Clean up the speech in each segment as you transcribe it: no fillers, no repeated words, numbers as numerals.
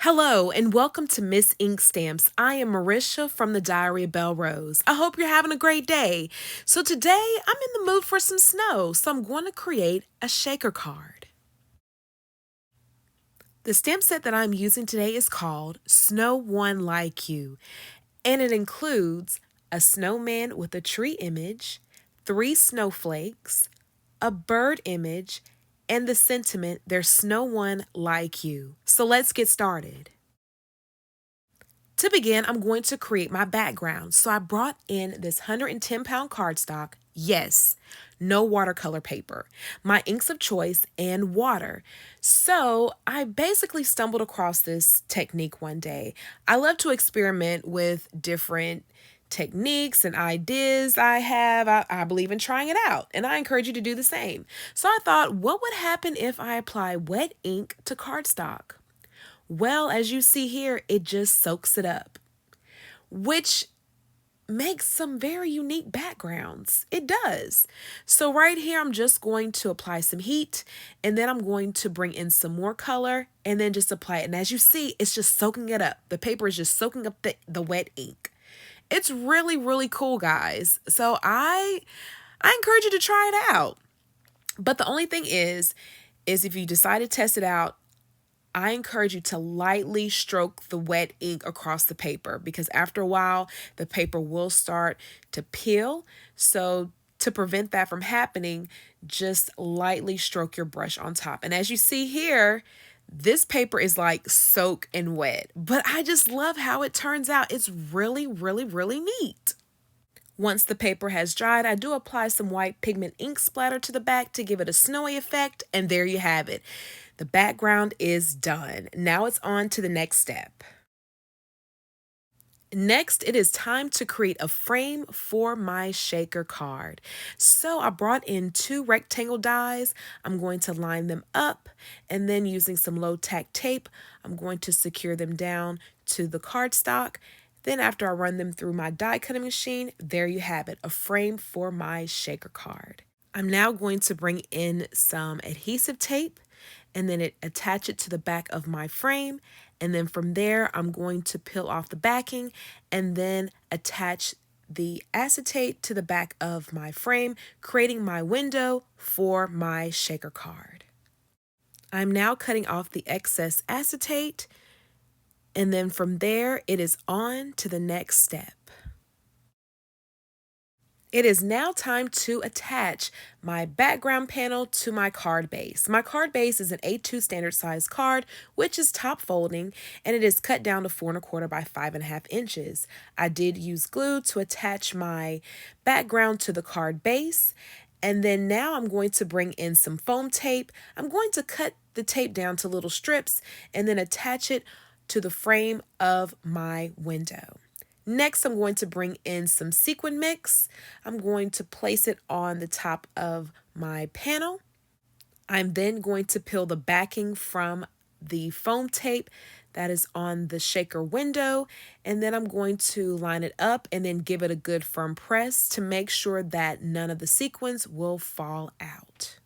Hello and welcome to Miss Ink Stamps. I am Mirisha from the Diary of Belle Rose. I hope you're having a great day. So today I'm in the mood for some snow, so I'm going to create a shaker card. The stamp set that I'm using today is called Snow One Like You, and it includes a snowman with a tree image, 3 snowflakes, a bird image, and the sentiment, "There's no one like you." So let's get started. To begin, I'm going to create my background. So I brought in this 110-pound cardstock. Yes, no watercolor paper, my inks of choice, and water. So I basically stumbled across this technique one day. I love to experiment with different techniques and ideas I have. I believe in trying it out, and I encourage you to do the same. So I thought, what would happen if I apply wet ink to cardstock? Well, as you see here, it just soaks it up, which makes some very unique backgrounds. It does. So right here, I'm just going to apply some heat, and then I'm going to bring in some more color and then just apply it. And as you see, it's just soaking it up. The paper is just soaking up the wet ink. It's really, really cool, guys. So I encourage you to try it out. But the only thing is if you decide to test it out, I encourage you to lightly stroke the wet ink across the paper, because after a while, the paper will start to peel. So to prevent that from happening, just lightly stroke your brush on top. And as you see here, this paper is like soak and wet, but I just love how it turns out. It's really, really, really neat. Once the paper has dried, I do apply some white pigment ink splatter to the back to give it a snowy effect, and there you have it. The background is done. Now it's on to the next step. Next, it is time to create a frame for my shaker card. So I brought in 2 rectangle dies. I'm going to line them up, and then using some low tack tape, I'm going to secure them down to the cardstock. Then after I run them through my die cutting machine, there you have it, a frame for my shaker card. I'm now going to bring in some adhesive tape and then attach it to the back of my frame. And then from there, I'm going to peel off the backing and then attach the acetate to the back of my frame, creating my window for my shaker card. I'm now cutting off the excess acetate, and then from there, it is on to the next step. It is now time to attach my background panel to my card base. My card base is an A2 standard size card, which is top folding, and it is cut down to 4 1/4 by 5 1/2 inches. I did use glue to attach my background to the card base, and then now I'm going to bring in some foam tape. I'm going to cut the tape down to little strips and then attach it to the frame of my window. Next, I'm going to bring in some sequin mix. I'm going to place it on the top of my panel. I'm then going to peel the backing from the foam tape that is on the shaker window, and then I'm going to line it up and then give it a good firm press to make sure that none of the sequins will fall out.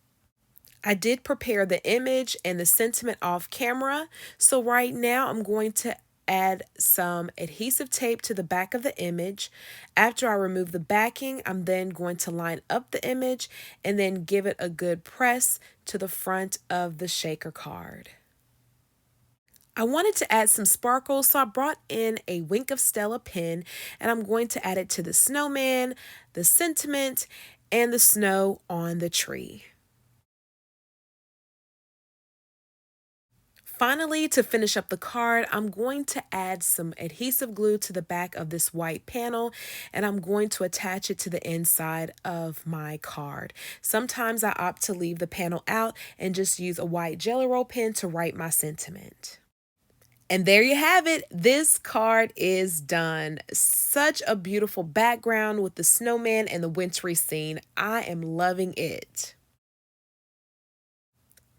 I did prepare the image and the sentiment off camera, so right now I'm going to add some adhesive tape to the back of the image. After I remove the backing, I'm then going to line up the image and then give it a good press to the front of the shaker card. I wanted to add some sparkles, so I brought in a Wink of Stella pen, and I'm going to add it to the snowman, the sentiment, and the snow on the tree. Finally, to finish up the card, I'm going to add some adhesive glue to the back of this white panel, and I'm going to attach it to the inside of my card. Sometimes I opt to leave the panel out and just use a white Jelly Roll pen to write my sentiment. And there you have it. This card is done. Such a beautiful background with the snowman and the wintry scene. I am loving it.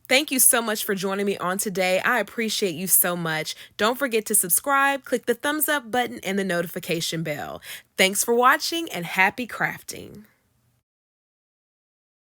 Thank you so much for joining me on today. I appreciate you so much. Don't forget to subscribe, click the thumbs up button and the notification bell. Thanks for watching and happy crafting.